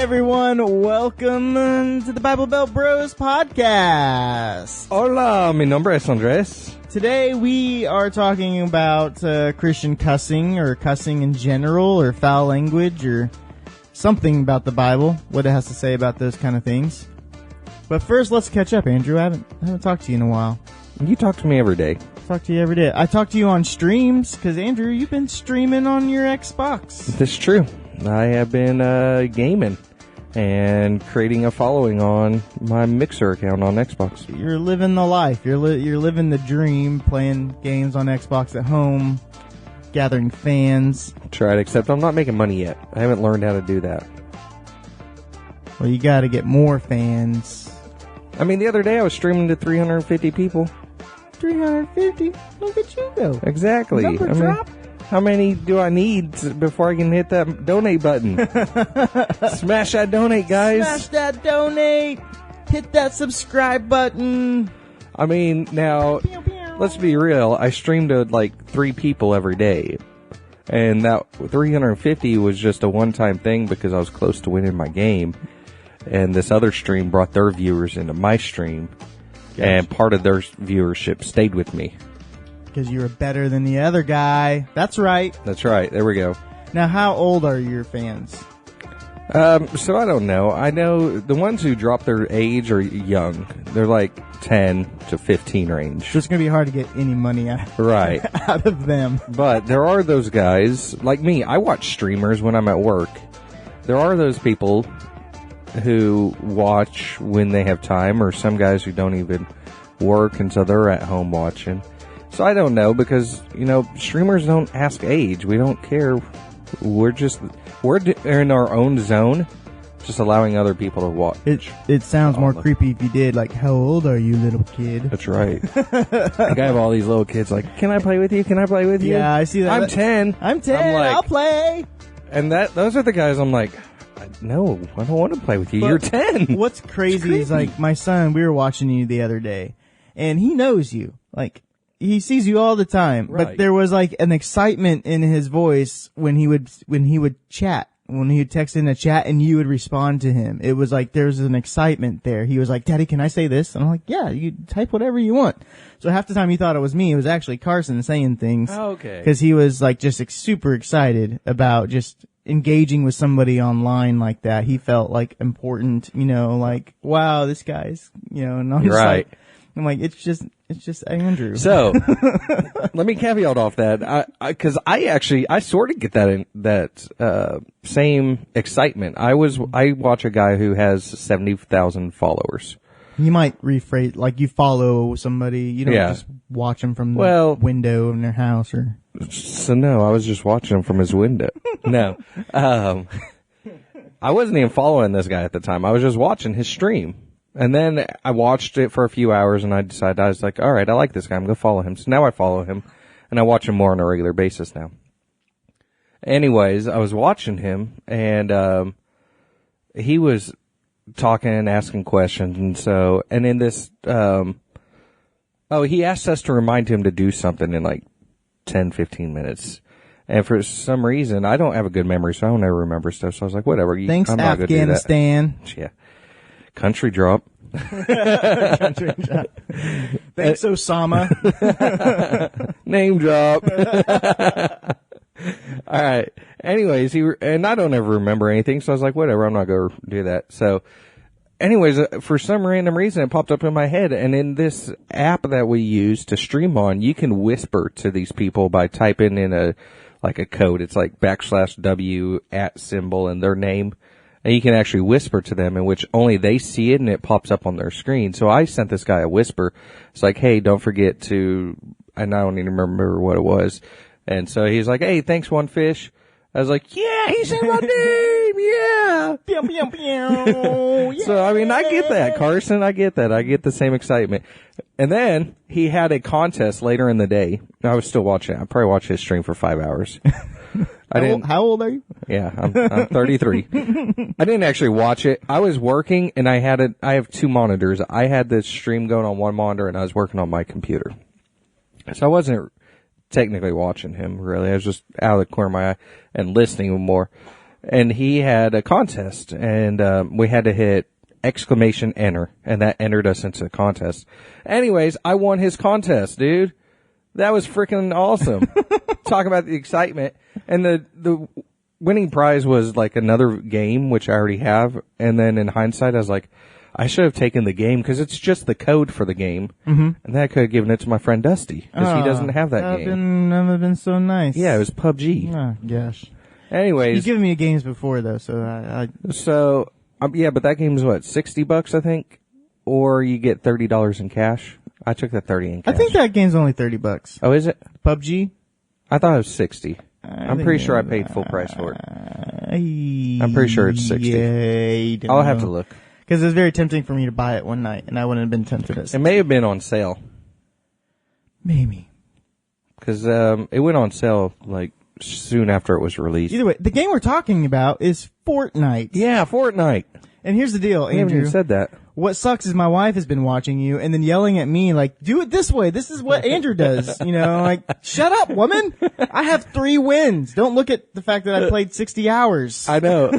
everyone. Welcome to the Bible Belt Bros podcast. Hola, mi nombre es Andres. Today we are talking about Christian cussing, or cussing in general, or foul language, or something about the Bible, what it has to say about those kind of things. But first, let's catch up, Andrew. I haven't talked to you in a while. You talk to me every day. Talk to you every day. I talk to you on streams, because, Andrew, you've been streaming on your Xbox. That's true. I have been gaming and creating a following on my Mixer account on Xbox. You're living the life. You're living the dream, playing games on Xbox at home, gathering fans. Tried, except I'm not making money yet. I haven't learned how to do that. Well, you got to get more fans. I mean, the other day I was streaming to 350 people. 350? Look at you go. Exactly. Number drop. How many do I need before I can hit that donate button? Smash that donate, guys. Smash that donate. Hit that subscribe button. I mean, now, let's be real. I stream to like 3 people every day. And that 350 was just a one-time thing because I was close to winning my game. And this other stream brought their viewers into my stream. Gotcha. And part of their viewership stayed with me. Because you were better than the other guy. That's right. That's right. There we go. Now, how old are your fans? So I don't know. I know the ones who drop their age are young. They're like 10 to 15 range. So it's going to be hard to get any money out of them. But there are those guys, like me. I watch streamers when I'm at work. There are those people who watch when they have time, or some guys who don't even work, and so they're at home watching. So I don't know, because, streamers don't ask age. We don't care. We're in our own zone, just allowing other people to watch. It sounds more creepy if you did, like, how old are you, little kid? That's right. Like, I have all these little kids like, can I play with you? Can I play with you? Yeah, I see that. I'm 10. I'm 10. Like, I'll play. And those are the guys I'm like, no, I don't want to play with you. But you're 10. What's crazy is, like, my son, we were watching you the other day, and he knows you. Like, he sees you all the time, right. But there was like an excitement in his voice when he would chat, when he would text in a chat and you would respond to him. It was like, there's an excitement there. He was like, Daddy, can I say this? And I'm like, yeah, you type whatever you want. So half the time he thought it was me. It was actually Carson saying things. Oh, okay. Cause he was like just super excited about just engaging with somebody online like that. He felt like important, like, wow, this guy's, and I'm just right. Like, I'm like, it's just Andrew. So, let me caveat off that, because I sort of get that same excitement. I watch a guy who has 70,000 followers. You might rephrase, like, you follow somebody, you don't just watch them from the window in their house, or. So no, I was just watching him from his window. No, I wasn't even following this guy at the time. I was just watching his stream. And then I watched it for a few hours, and I was like, all right, I like this guy. I'm going to follow him. So now I follow him, and I watch him more on a regular basis now. Anyways, I was watching him, and he was talking and asking questions. And in this, he asked us to remind him to do something in like 10, 15 minutes. And for some reason, I don't have a good memory, so I don't ever remember stuff. So I was like, whatever. Thanks, I'm not Afghanistan. Gonna do that. Yeah. Country drop. Country drop. Thanks, Osama. Name drop. All right. Anyways, and I don't ever remember anything, so I was like, whatever, I'm not going to do that. So, anyways, for some random reason, it popped up in my head, and in this app that we use to stream on, you can whisper to these people by typing in a code. It's like \W @ and their name. And you can actually whisper to them, in which only they see it, and it pops up on their screen. So I sent this guy a whisper. It's like, hey, don't forget to, and I don't even remember what it was. And so he's like, hey, thanks, One Fish. I was like, yeah, he said my name, yeah. So, I mean, I get that, Carson. I get that. I get the same excitement. And then he had a contest later in the day. I was still watching it. I probably watched his stream for 5 hours. How old are you? Yeah, I'm 33. I didn't actually watch it. I was working, and I have 2 monitors. I had the stream going on one monitor, and I was working on my computer. So I wasn't technically watching him, really. I was just out of the corner of my eye and listening more. and he had a contest, and we had to hit exclamation enter, and that entered us into the contest. Anyways, I won his contest, dude. That was freaking awesome. Talk about the excitement. And the winning prize was like another game, which I already have. And then in hindsight, I was like, I should have taken the game because it's just the code for the game. Mm-hmm. And then I could have given it to my friend Dusty because he doesn't have that game. That would have been so nice. Yeah, it was PUBG. Oh, gosh. Anyways. You've given me games before, though, so yeah, but that game's what, $60, I think? Or you get $30 in cash. I took the 30 in cash. I think that game's only $30. Oh, is it? PUBG? I thought it was 60. I'm pretty sure I paid full price for it. I'm pretty sure it's 60. Yeah, I'll have to look. Because it was very tempting for me to buy it one night, and I wouldn't have been tempted at 60. It may have been on sale. Maybe. Because it went on sale, like, soon after it was released. Either way, the game we're talking about is Fortnite. Yeah, Fortnite. And here's the deal, Andrew. I haven't even said that. What sucks is my wife has been watching you and then yelling at me like, do it this way. This is what Andrew does. You know, like, shut up, woman. I have 3 wins. Don't look at the fact that I played 60 hours. I know.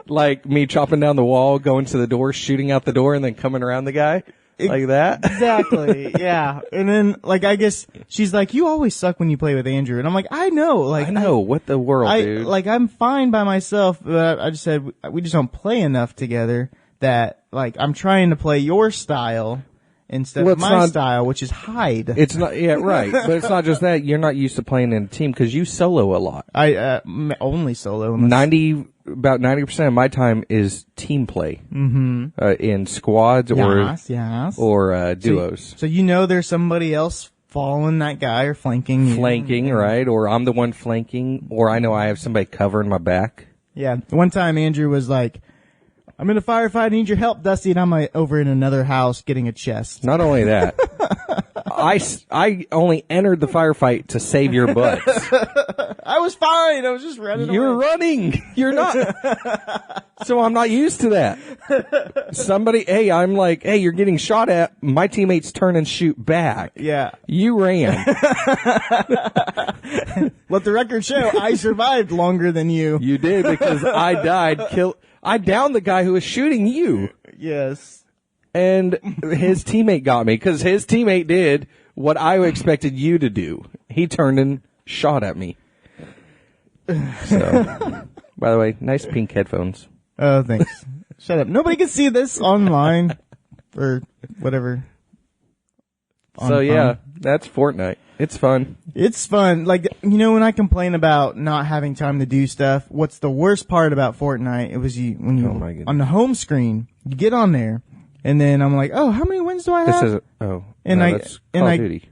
Like me chopping down the wall, going to the door, shooting out the door, and then coming around the guy. Like that? Exactly, yeah. And then, like, I guess she's like, you always suck when you play with Andrew. And I'm like, I know. Like, I know. What the world, dude? Like, I'm fine by myself, but I just said, we just don't play enough together that, like, I'm trying to play your style instead of my style, which is hide. It's not, yeah, right. But it's not just that. You're not used to playing in a team because you solo a lot. I only solo. About 90% of my time is team play. Mm-hmm. In squads or duos. So you know there's somebody else following that guy or flanking you. Flanking, right? Or I'm the one flanking, or I know I have somebody covering my back. Yeah. One time Andrew was like, I'm in a firefight, I need your help, Dusty, and I'm like over in another house getting a chest. Not only that, I only entered the firefight to save your butts. I was fine. I was just running away. You're running. You're not. So I'm not used to that. I'm like, hey, you're getting shot at. My teammates turn and shoot back. Yeah. You ran. Let the record show I survived longer than you. You did because I died. I downed the guy who was shooting you. Yes. And his teammate got me because his teammate did what I expected you to do. He turned and shot at me. So, by the way, nice pink headphones. Oh, thanks. Shut up. Nobody can see this online or whatever. So yeah, that's Fortnite. It's fun. It's fun. Like, you know, when I complain about not having time to do stuff, what's the worst part about Fortnite? It was when you on the home screen, you get on there, and then I'm like, oh, how many wins do I have? That's Call of Duty.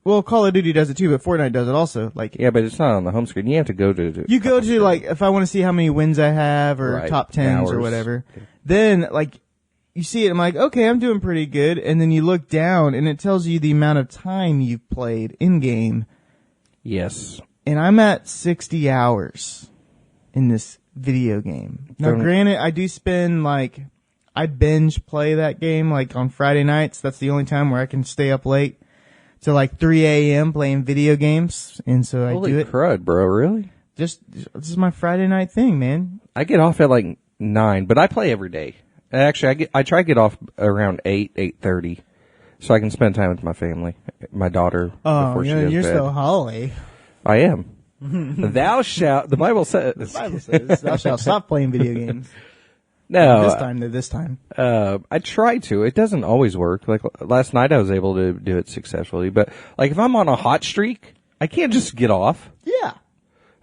Well, Call of Duty does it too, but Fortnite does it also. Like, yeah, but it's not on the home screen. You have to go to. You go to like if I want to see how many wins I have or top 10s or whatever. Then like you see it, I'm like, okay, I'm doing pretty good. And then you look down and it tells you the amount of time you've played in game. Yes. And I'm at 60 hours in this video game. Now, granted, I do spend I binge play that game like on Friday nights. That's the only time where I can stay up late to like 3 a.m. playing video games. And so I do it. Holy crud, bro, really? This is my Friday night thing, man. I get off at like 9, but I play every day. Actually, I try to get off around 8:30, so I can spend time with my family, my daughter. Before she goes you're to bed. so holy. I am. Thou shalt. The Bible says. Thou shalt stop playing video games. No, this time. I try to. It doesn't always work. Like last night, I was able to do it successfully. But like if I'm on a hot streak, I can't just get off. Yeah.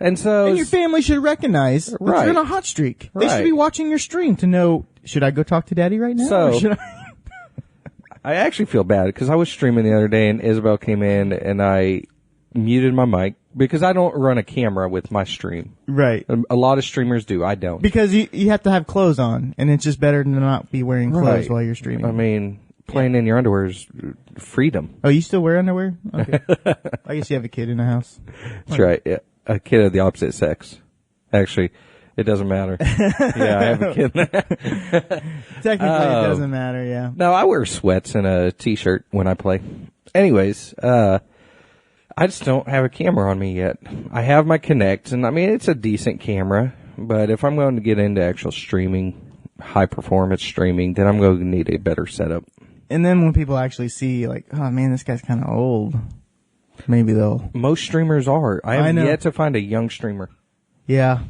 And your family should recognize that you're in a hot streak. They should be watching your stream to know, should I go talk to Daddy right now? So, or should I actually feel bad because I was streaming the other day and Isabel came in and I muted my mic because I don't run a camera with my stream. Right. A lot of streamers do. I don't. Because you have to have clothes on and it's just better to not be wearing clothes while you're streaming. I mean, playing in your underwear is freedom. Oh, you still wear underwear? Okay. I guess you have a kid in the house. That's right. Yeah. A kid of the opposite sex. Actually, it doesn't matter. Yeah, I have a kid. Technically, it doesn't matter, yeah. No, I wear sweats and a t-shirt when I play. Anyways, I I just don't have a camera on me yet. I have my Kinect, and I mean, it's a decent camera, but if I'm going to get into actual streaming, high performance streaming, then I'm going to need a better setup. And then when people actually see, like, oh man, this guy's kind of old, maybe they'll. Most streamers are. I have yet to find a young streamer. Yeah.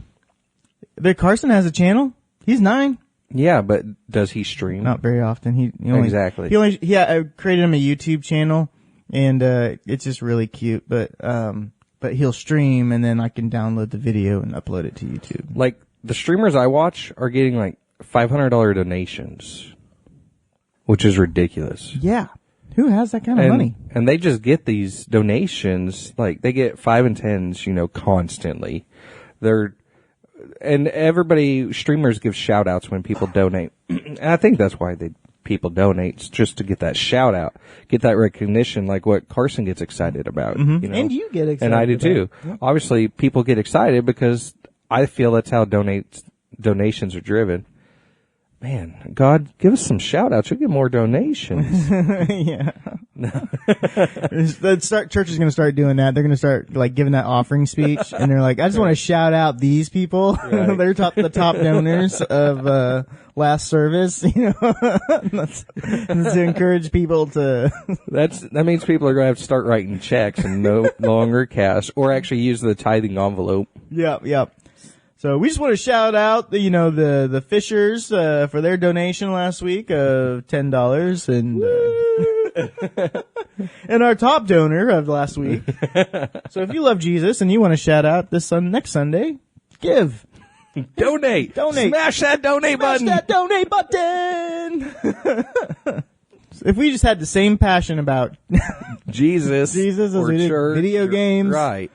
Carson has a channel. He's 9. Yeah, but does he stream? Not very often. He only, exactly. I created him a YouTube channel, and it's just really cute. But he'll stream, and then I can download the video and upload it to YouTube. Like the streamers I watch are getting like $500 donations, which is ridiculous. Yeah, who has that kind of money? And they just get these donations, like they get 5 and 10s, constantly. And streamers give shout outs when people donate. And I think that's why people donate, just to get that shout out, get that recognition, like what Carson gets excited about. Mm-hmm. And you get excited. And I do too. Yep. Obviously, people get excited because I feel that's how donations are driven. Man, God, give us some shout outs. You'll get more donations. Yeah. Church is going to start doing that. They're going to start like giving that offering speech, and they're like, I just want to shout out these people. Right. They're the top donors of last service, that's to encourage people to. That means people are going to have to start writing checks and no longer cash, or actually use the tithing envelope. Yep. So we just want to shout out the Fishers for their donation last week of $10 and and our top donor of last week. So if you love Jesus and you want to shout out next Sunday, give. Donate. Smash that donate button. Smash that donate button. If we just had the same passion about Jesus as we did church, video games. Right.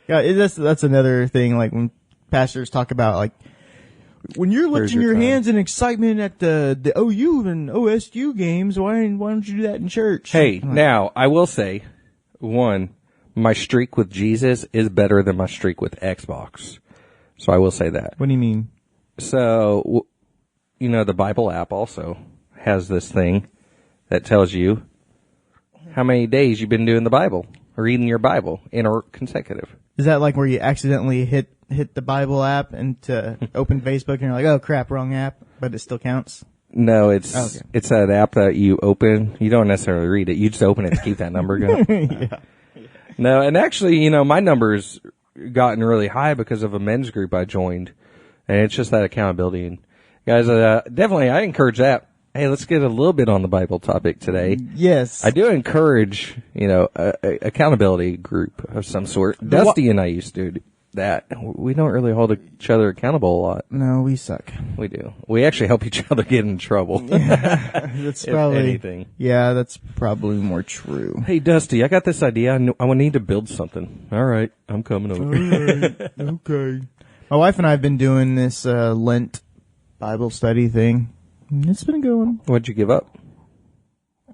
Yeah, that's another thing, like when pastors talk about, like, when you're lifting your hands in excitement at the OU and OSU games, why don't you do that in church? Hey, now, I will say, my streak with Jesus is better than my streak with Xbox. So I will say that. What do you mean? So, the Bible app also has this thing that tells you how many days you've been doing the Bible, or reading your Bible in a consecutive. Is that like where you accidentally hit the Bible app and to open Facebook and you're like, oh crap, wrong app, but it still counts? No, it's that app that you open. You don't necessarily read it. You just open it to keep that number going. Yeah. No, and actually, my number's gotten really high because of a men's group I joined, and it's just that accountability. And guys, definitely, I encourage that. Hey, let's get a little bit on the Bible topic today. Yes. I do encourage, a accountability group of some sort. Dusty and I used to do that. We don't really hold each other accountable a lot. No, we suck. We do. We actually help each other get in trouble. Yeah, that's probably anything. Yeah, that's probably more true. Hey, Dusty, I got this idea. I need to build something. All right, I'm coming over. All right. Okay. My wife and I have been doing this Lent Bible study thing. It's been going. What'd you give up?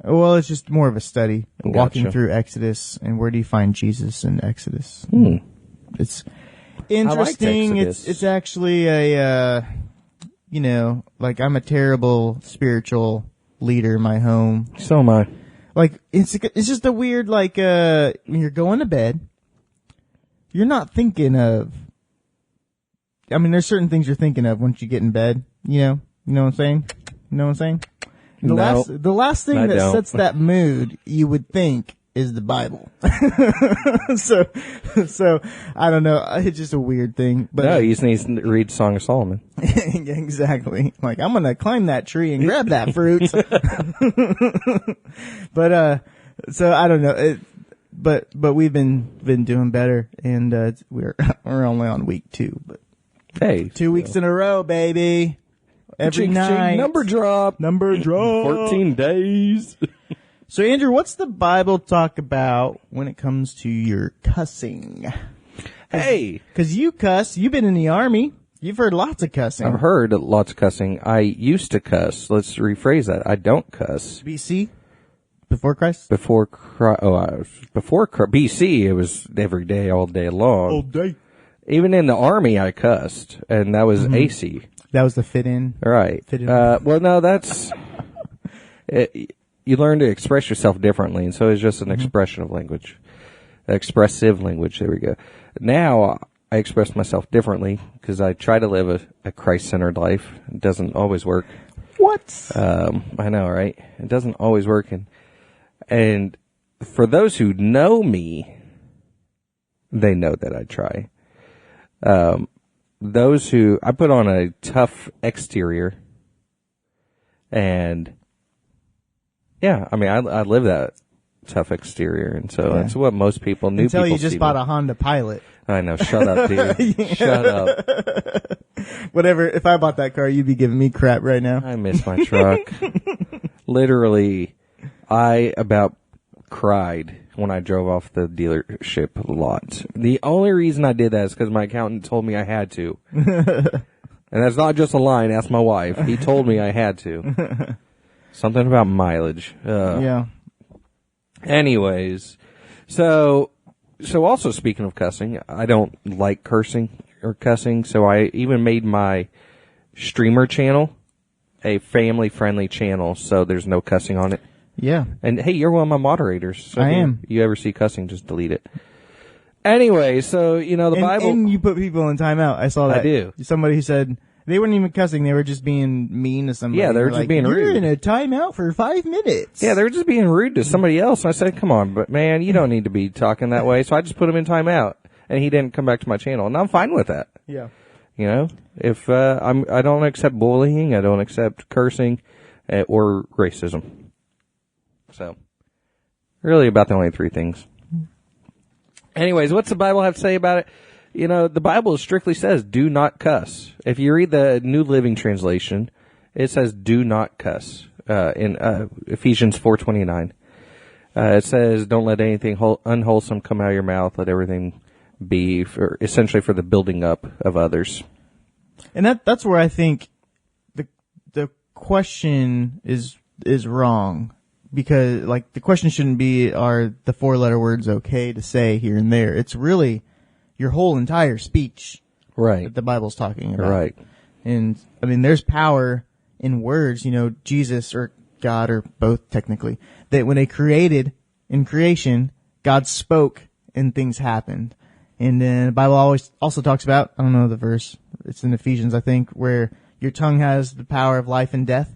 Well, it's just more of a study. Gotcha. Walking through Exodus, and where do you find Jesus in Exodus? It's interesting. It's actually a, like I'm a terrible spiritual leader in my home. So am I. Like, it's just a weird, like, when you're going to bed, you're not thinking of, I mean, there's certain things you're thinking of once you get in bed, You know what I'm saying? The last thing that sets that mood, you would think, is the Bible. so I don't know. It's just a weird thing. But no, you just need to read Song of Solomon. Exactly. Like, I'm gonna climb that tree and grab that fruit. But so I don't know. But we've been doing better, and we're only on week 2. But hey, 2 weeks in a row, baby. Every night. Number drop. 14 days. So, Andrew, what's the Bible talk about when it comes to your cussing? Hey. Because you cuss. You've been in the Army. You've heard lots of cussing. I've heard lots of cussing. I used to cuss. Let's rephrase that. I don't cuss. BC? Before Christ? Before BC, it was every day, all day long. All day. Even in the Army, I cussed. And that was AC. That was the fit in? Right. Fit in. Well, no, that's... you learn to express yourself differently, and so it's just an expression of language. Expressive language. There we go. Now I express myself differently because I try to live a Christ-centered life. It doesn't always work. What? I know, right? It doesn't always work. And for those who know me, they know that I try. Those who, I put on a tough exterior, and yeah, I mean, I live that tough exterior, and so that's what most people, new Until people you just bought a Honda Pilot. I know, shut up, dude. Shut up. Whatever, if I bought that car, you'd be giving me crap right now. I miss my truck. Literally, I about cried when I drove off the dealership lot. The only reason I did that is because my accountant told me I had to. And that's not just a line, ask my wife. He told me I had to. Something about mileage. Yeah. Anyways, so also speaking of cussing, I don't like cursing or cussing, so I even made my streamer channel a family-friendly channel, so there's no cussing on it. Yeah. And hey, you're one of my moderators. So I am. You ever see cussing, just delete it. Anyway, so, the Bible. And you put people in timeout. I saw that. I do. Somebody who said they weren't even cussing. They were just being mean to somebody. Yeah, they were just being rude. You're in a timeout for 5 minutes. Yeah, they were just being rude to somebody else. And I said, come on, but man, you don't need to be talking that way. So I just put him in timeout. And he didn't come back to my channel. And I'm fine with that. Yeah. If I don't accept bullying, I don't accept cursing or racism. So, really about the only 3 things. Anyways, what's the Bible have to say about it? The Bible strictly says, do not cuss. If you read the New Living Translation, it says, do not cuss, in Ephesians 4:29. It says, don't let anything unwholesome come out of your mouth, let everything be essentially for the building up of others. And that's where I think the question is wrong. Because, the question shouldn't be, are the 4-letter words okay to say here and there? It's really your whole entire speech. Right. That the Bible's talking about. Right. And, I mean, there's power in words. Jesus or God, or both technically, that when they created, in creation, God spoke and things happened. And then the Bible also talks about, I don't know the verse, it's in Ephesians, I think, where your tongue has the power of life and death.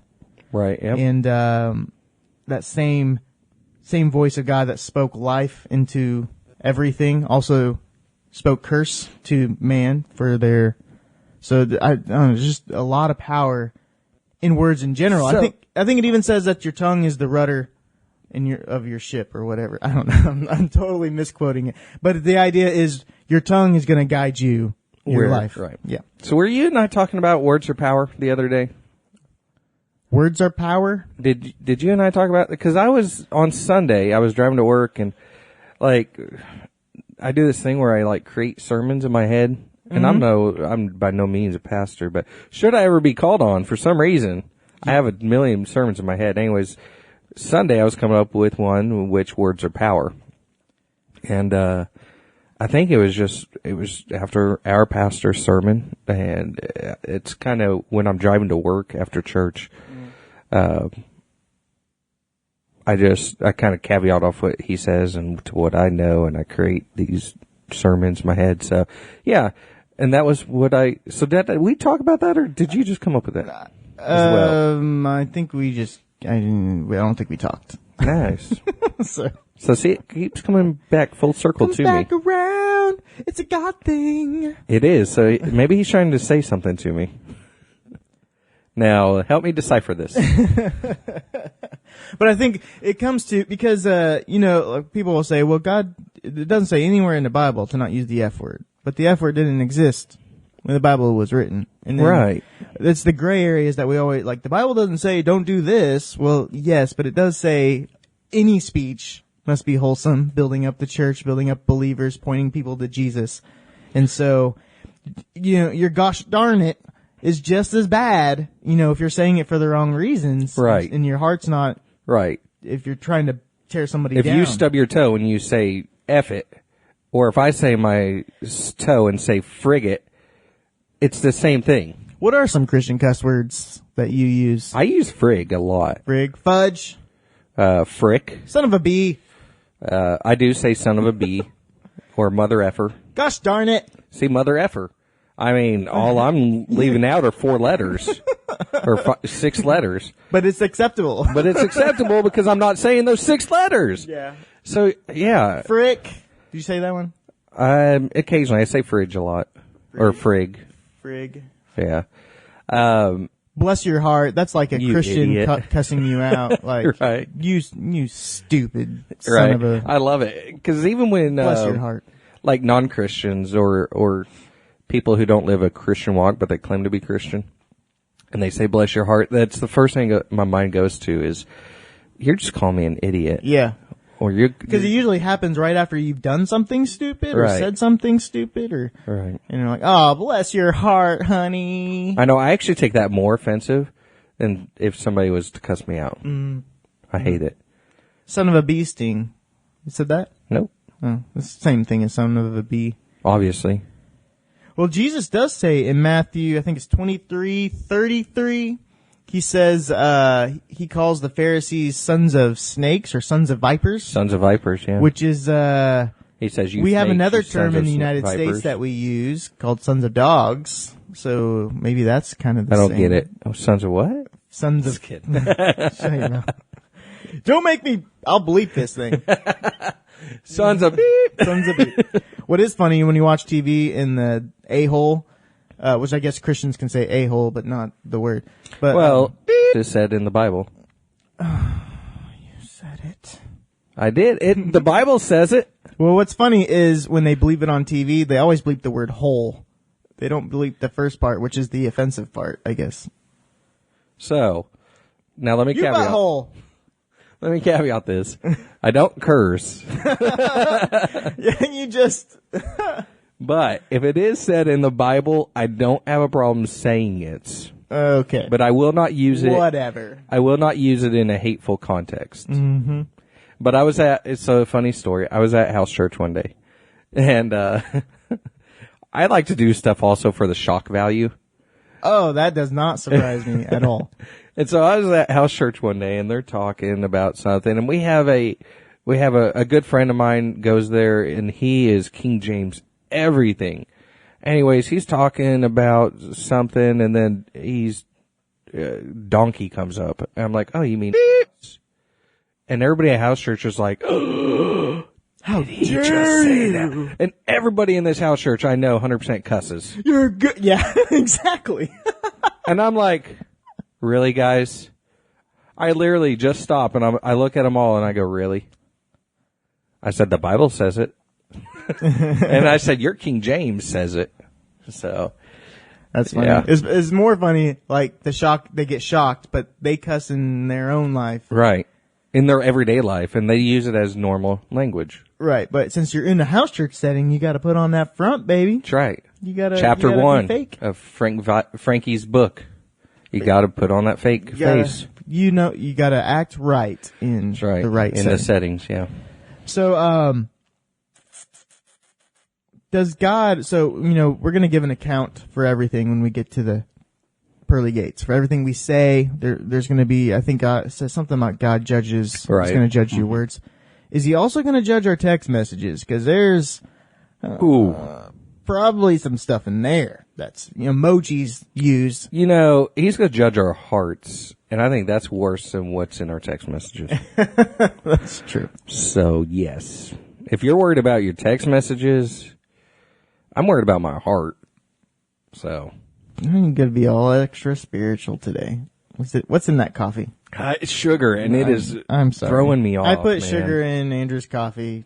Right, yep. And, that same voice of God that spoke life into everything also spoke curse to man for their. So I don't know, there's just a lot of power in words in general. So, I think it even says that your tongue is the rudder of your ship or whatever. I don't know. I'm totally misquoting it, but the idea is your tongue is going to guide your life. Right. Yeah. So were you and I talking about words are power the other day? Words are power? Did you and I talk about, because I was on Sunday, I was driving to work, and I do this thing where I create sermons in my head, and I'm by no means a pastor, but should I ever be called on for some reason, I have a million sermons in my head. Anyways, Sunday I was coming up with one, which words are power. And I think it was after our pastor's sermon, and it's kind of when I'm driving to work after church. I kind of caveat off what he says and to what I know, and I create these sermons in my head. So, yeah. And that was so did we talk about that, or did you just come up with that as well? I think I don't think we talked. Nice. So see, it keeps coming back full circle to me. Comes back around. It's a God thing. It is. So maybe he's trying to say something to me. Now, help me decipher this. But I think it comes to, because, people will say, well, God, it doesn't say anywhere in the Bible to not use the F word. But the F word didn't exist when the Bible was written. And then right. It's the gray areas that we always, the Bible doesn't say don't do this. Well, yes, but it does say any speech must be wholesome, building up the church, building up believers, pointing people to Jesus. And so, your gosh darn it is just as bad, if you're saying it for the wrong reasons. Right. And your heart's not. Right. If you're trying to tear somebody down. If you stub your toe and you say F it, or if I say my toe and say frig it, it's the same thing. What are some Christian cuss words that you use? I use frig a lot. Frig. Fudge. Frick. Son of a bee. I do say son of a bee. Or mother effer. Gosh darn it. See, mother effer. I mean, all I'm leaving out are 4 letters. Or 6 letters. But it's acceptable. But it's acceptable because I'm not saying those 6 letters. Yeah. So, yeah. Frick. Did you say that one? Occasionally. I say fridge a lot. Or frig. Frig. Yeah. Bless your heart. That's like a Christian cussing you out. Like, right. you stupid son of a... I love it. Because even when... Bless your heart. Like non-Christians or people who don't live a Christian walk, but they claim to be Christian, and they say, bless your heart, that's the first thing my mind goes to is, you're just calling me an idiot. Yeah. Or you're... Because it usually happens right after you've done something stupid or said something stupid or... Right. And you're like, oh, bless your heart, honey. I know, I actually take that more offensive than if somebody was to cuss me out. I hate it. Son of a bee sting. You said that? Nope. Oh, it's the same thing as son of a bee. Obviously. Well, Jesus does say in Matthew, I think it's 23:33, he says, he calls the Pharisees sons of snakes or sons of vipers. Sons of vipers, yeah. Which is, he says, we have another term in the United States that we use called sons of dogs. So maybe that's kind of the same. I don't get it. Oh, sons of what? Sons of... kidding. Shut your mouth. Don't make me... I'll bleep this thing. Sons of beep. Sons of beep. What is funny when you watch TV in the a-hole, which I guess Christians can say a-hole, but not the word. But well, is said in the Bible. You said it. I did. The Bible says it. Well, what's funny is when they bleep it on TV, they always bleep the word hole. They don't bleep the first part, which is the offensive part, I guess. So, now let me caveat. Hole. Let me caveat this. I don't curse. Yeah, you just... But if it is said in the Bible, I don't have a problem saying it. Okay. But I will not use it. Whatever. I will not use it in a hateful context. Mm-hmm. But it's a funny story. I was at house church one day. And I like to do stuff also for the shock value. Oh, that does not surprise me at all. And so I was at house church one day and they're talking about something and we have a good friend of mine goes there and he is King James everything. Anyways, he's talking about something and then donkey comes up. And I'm like, oh, you mean beep? And everybody at house church was like, oh, how did he just say that? And everybody in this house church I know 100% cusses. You're good. Yeah, exactly. And I'm like, really, guys? I literally just stop and I look at them all and I go, really? I said, the Bible says it. And I said, your King James says it. So. That's funny. Yeah. It's more funny, like they get shocked, but they cuss in their own life. Right. In their everyday life, and they use it as normal language. Right, but since you're in the house church setting, you gotta put on that front, baby. That's right. Chapter 1 of Frankie's book. You gotta put on that fake face. You gotta act right in the right in the settings, yeah. So, does God, we're gonna give an account for everything when we get to the pearly gates. For everything we say, there's going to be, I think God says something about God judges. Right. He's going to judge your words. Is he also going to judge our text messages? Because there's probably some stuff in there that's emojis used. He's going to judge our hearts, and I think that's worse than what's in our text messages. That's true. So, yes. If you're worried about your text messages, I'm worried about my heart. So... I'm going to be all extra spiritual today. What's in that coffee? It's sugar, and I'm sorry. Throwing me off. I put man. sugar in Andrew's coffee.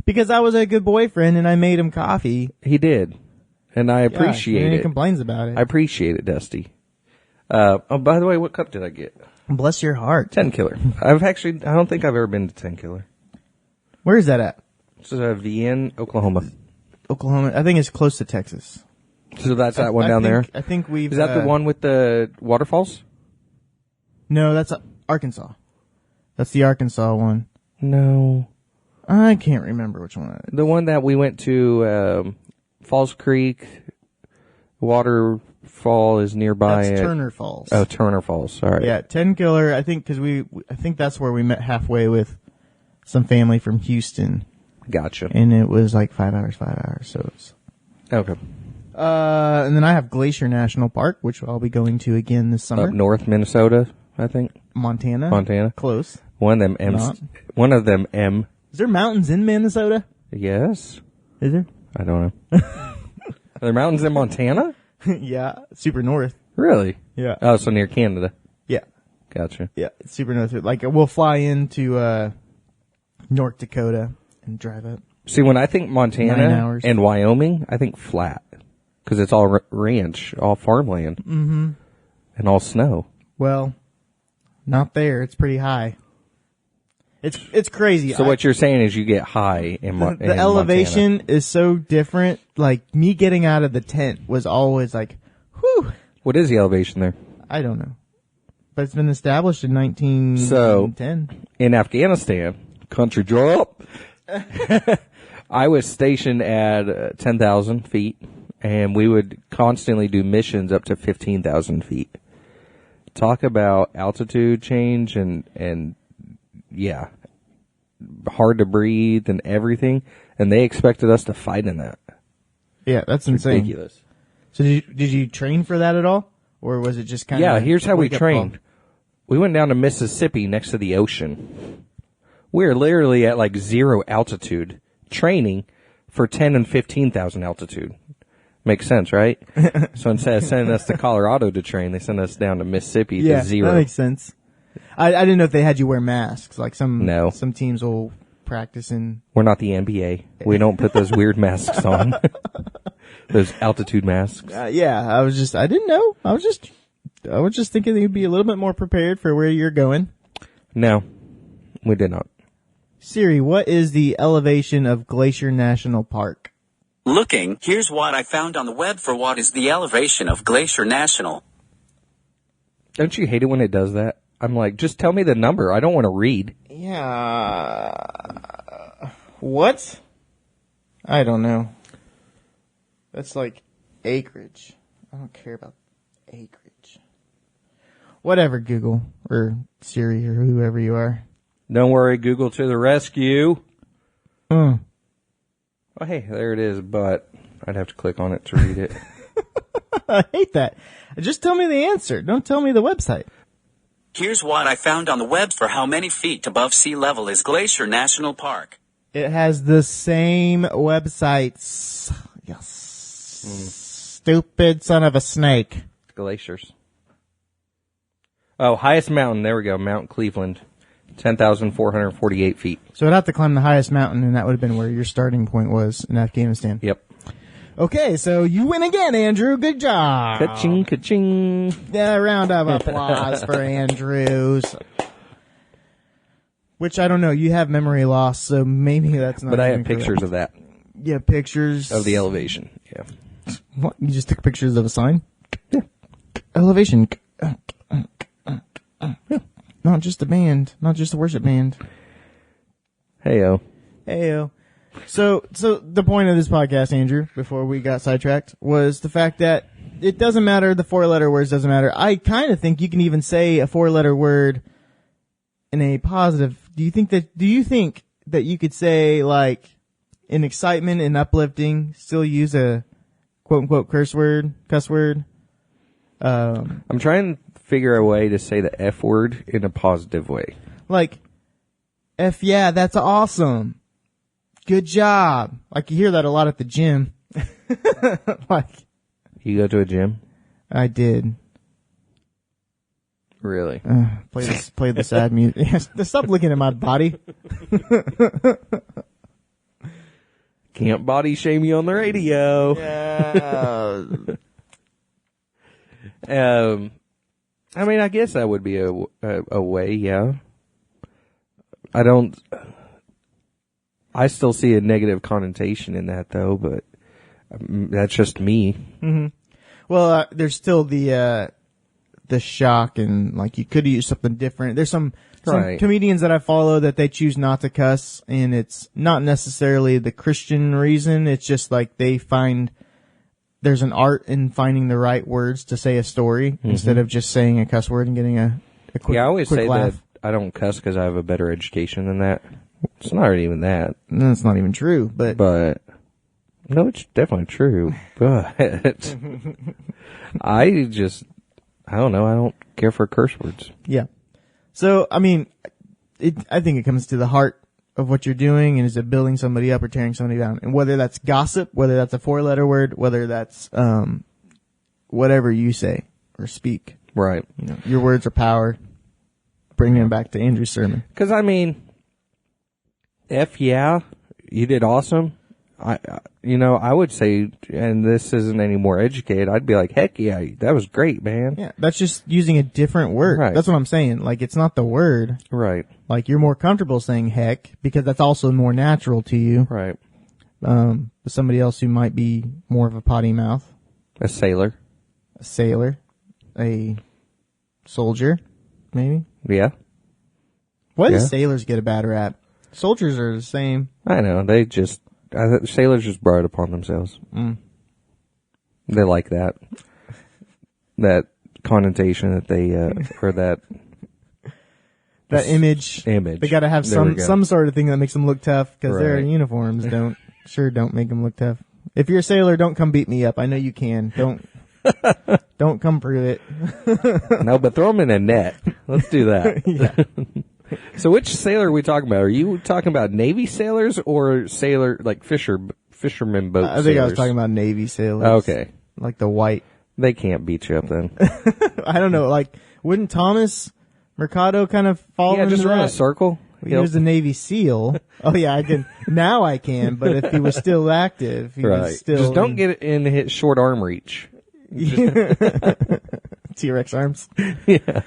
Because I was a good boyfriend, and I made him coffee. He did, and I appreciate it. He complains about it. I appreciate it, Dusty. By the way, what cup did I get? Bless your heart. 10 Killer. I don't think I've ever been to 10 Killer. Where is that at? This is Vienna, Oklahoma. Oklahoma. I think it's close to Texas. So that's that one down there? I think we've... Is that the one with the waterfalls? No, that's Arkansas. That's the Arkansas one. No. I can't remember which one. The one that we went to, Falls Creek, waterfall is nearby. That's Turner Falls. Oh, Turner Falls. Sorry. Yeah, 10 Killer, I think, because I think that's where we met halfway with some family from Houston. Gotcha. And it was like 5 hours, so it's... Okay. And then I have Glacier National Park, which I'll be going to again this summer. Up north Minnesota, I think. Montana. Close. One of them M. Is there mountains in Minnesota? Yes. Is there? I don't know. Are there mountains in Montana? Yeah, super north. Really? Yeah. Oh, so near Canada. Yeah. Gotcha. Yeah, it's super north. Like, we'll fly into North Dakota and drive up. See, when I think 9 Montana hours. and Wyoming, I think flat. Because it's all ranch, all farmland. Mm-hmm. And all snow. Well, not there. It's pretty high. It's crazy. So what you're saying is you get high in the in elevation Montana. is so different. Like, me getting out of the tent was always like, whew. What is the elevation there? I don't know. But it's been established in 1910. So, in Afghanistan, country drop, I was stationed at 10,000 feet, and we would constantly do missions up to 15,000 feet. Talk about altitude change and yeah, hard to breathe and everything, and they expected us to fight in that. Yeah, that's insane. Ridiculous. So did you train for that at all? Or was it just kind of... Yeah, here's how we trained. We went down to Mississippi next to the ocean. We were literally at like 0 altitude training for 10 and 15,000 altitude. Makes sense, right? So instead of sending us to Colorado to train, they sent us down to Mississippi to 0. That makes sense. I didn't know if they had you wear masks. Like some teams will practice in... We're not the NBA. We don't put those weird masks on. Those altitude masks. I didn't know. I was just thinking you'd be a little bit more prepared for where you're going. No, we did not. Siri, what is the elevation of Glacier National Park? Looking, here's what I found on the web for what is the elevation of Glacier National. Don't you hate it when it does that? I'm like, just tell me the number. I don't want to read. Yeah. What? I don't know. That's like acreage. I don't care about acreage. Whatever, Google or Siri or whoever you are. Don't worry, Google to the rescue. Oh, hey, there it is, but I'd have to click on it to read it. I hate that. Just tell me the answer. Don't tell me the website. Here's what I found on the web for how many feet above sea level is Glacier National Park. It has the same websites. Yes. Stupid son of a snake. Glaciers. Oh, highest mountain. There we go. Mount Cleveland. 10,448 feet. So I'd have to climb the highest mountain, and that would have been where your starting point was in Afghanistan. Yep. Okay, so you win again, Andrew. Good job. Ka-ching, ka-ching. Yeah, round of applause for Andrews. Which, I don't know, you have memory loss, so maybe that's not... But I have pictures of that. Yeah, pictures... Of the elevation, yeah. What? You just took pictures of a sign? Yeah. Elevation. Yeah. Not just a band. Not just a worship band. Heyo. Heyo. So the point of this podcast, Andrew, before we got sidetracked, was the fact that it doesn't matter, the 4-letter words doesn't matter. I kind of think you can even say a 4-letter word in a positive. Do you think that you could say, like, in excitement and uplifting, still use a quote-unquote cuss word? I'm trying to figure a way to say the F word in a positive way. Like, F yeah, that's awesome. Good job. Like, you hear that a lot at the gym. Like, you go to a gym? I did. Really? Play the sad music. Stop looking at my body. Can't body shame you on the radio. Yeah. I mean, I guess that would be a way, yeah. I still see a negative connotation in that, though, but that's just me. Mm-hmm. Well, there's still the shock, and like you could use something different. There's some comedians that I follow that they choose not to cuss, and it's not necessarily the Christian reason. It's just like they find there's an art in finding the right words to say a story instead of just saying a cuss word and getting a quick laugh. Yeah, I always say that I don't cuss because I have a better education than that. It's not even that. No, it's not even true, but no, it's definitely true. But I don't know. I don't care for curse words. yeah. So, I mean, I think it comes to the heart of what you're doing, and is it building somebody up or tearing somebody down? And whether that's gossip, whether that's a 4-letter word, whether that's whatever you say or speak. Right. You know, your words are power. Bringing it back to Andrew's sermon. Because, I mean, yeah, you did awesome. I would say, and this isn't any more educated, I'd be like, heck yeah, that was great, man. Yeah, that's just using a different word. Right. That's what I'm saying. Like, it's not the word. Right. Like, you're more comfortable saying heck because that's also more natural to you. Right. Somebody else who might be more of a potty mouth. A sailor. A sailor. A soldier, maybe. Yeah. Why do sailors get a bad rap? Soldiers are the same. I know. Sailors just brought it upon themselves. Mm. They like that. That connotation that they, or that. That image. Image. They gotta have some sort of thing that makes them look tough, because their uniforms don't make them look tough. If you're a sailor, don't come beat me up. I know you can. Don't come prove it. No, but throw them in a net. Let's do that. Yeah. So which sailor are we talking about? Are you talking about Navy sailors or like fishermen boat I think sailors? I was talking about Navy sailors. Okay. Like the white. They can't beat you up then. I don't know. Like, wouldn't Thomas Mercado kind of fall into just run that? a circle. He was a Navy SEAL. Oh yeah, I can. Now I can, but if he was still active, he was still. Just don't get it in his short arm reach. T-Rex arms. Yeah.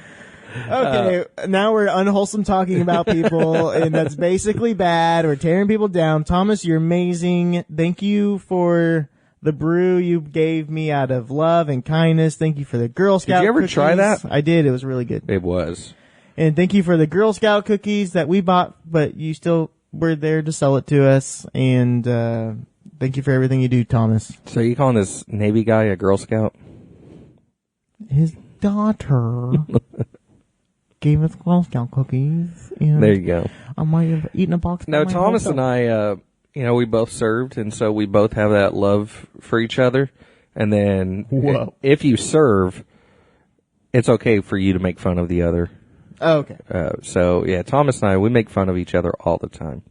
Okay, now we're unwholesome talking about people, and that's basically bad. We're tearing people down. Thomas, you're amazing. Thank you for the brew you gave me out of love and kindness. Thank you for the Girl Scout Did you ever cookies. try that? I did. It was really good. It was. And thank you for the Girl Scout cookies that we bought, but you still were there to sell it to us. And thank you for everything you do, Thomas. So you calling this Navy guy a Girl Scout? His daughter gave us Girl Scout cookies. And there you go. I might have eaten a box. No, Thomas and I, we both served, and so we both have that love for each other. And then if you serve, it's okay for you to make fun of the other. Oh, okay. So, yeah, Thomas and I, we make fun of each other all the time.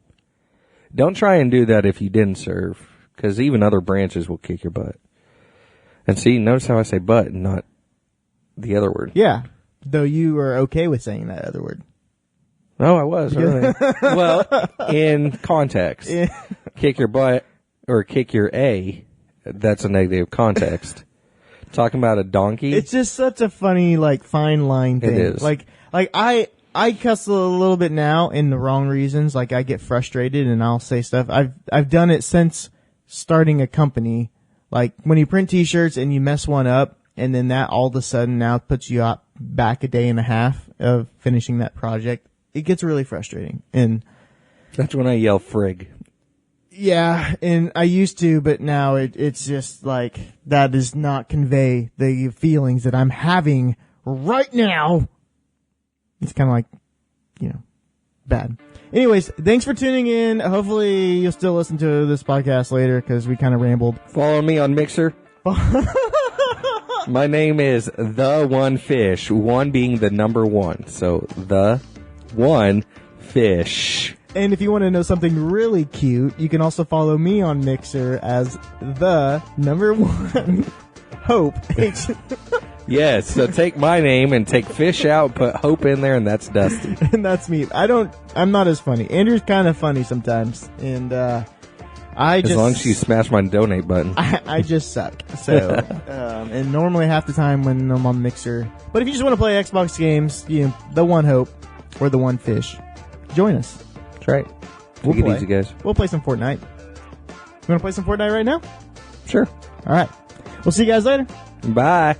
Don't try and do that if you didn't serve, because even other branches will kick your butt. And see, notice how I say butt and not the other word. Yeah, though you are okay with saying that other word. Oh, I was, really. Well, in context. Yeah. Kick your butt or kick your A, that's a negative context. Talking about a donkey. It's just such a funny, like, fine line thing. It is. Like I cuss a little bit now in the wrong reasons. Like, I get frustrated and I'll say stuff. I've done it since starting a company. Like, when you print t-shirts and you mess one up, and then that all of a sudden now puts you up back a day and a half of finishing that project. It gets really frustrating. And that's when I yell frig. yeah, and I used to, but now it's just like, that does not convey the feelings that I'm having right now. It's kind of like, bad. Anyways, thanks for tuning in. Hopefully you'll still listen to this podcast later, because we kind of rambled. Follow me on Mixer. My name is The One Fish, one being the number one. So, The One Fish. And if you want to know something really cute, you can also follow me on Mixer as The Number One Hope. Yes, so take my name and take fish out, put Hope in there, and that's Dusty. And that's me. I'm not as funny. Andrew's kind of funny sometimes. And, as long as you smash my donate button. I just suck. So, and normally half the time when I'm on Mixer. But if you just want to play Xbox games, The One Hope or The One Fish, join us. That's right. Take it easy, guys. We'll play some Fortnite. You want to play some Fortnite right now? Sure. All right. We'll see you guys later. Bye.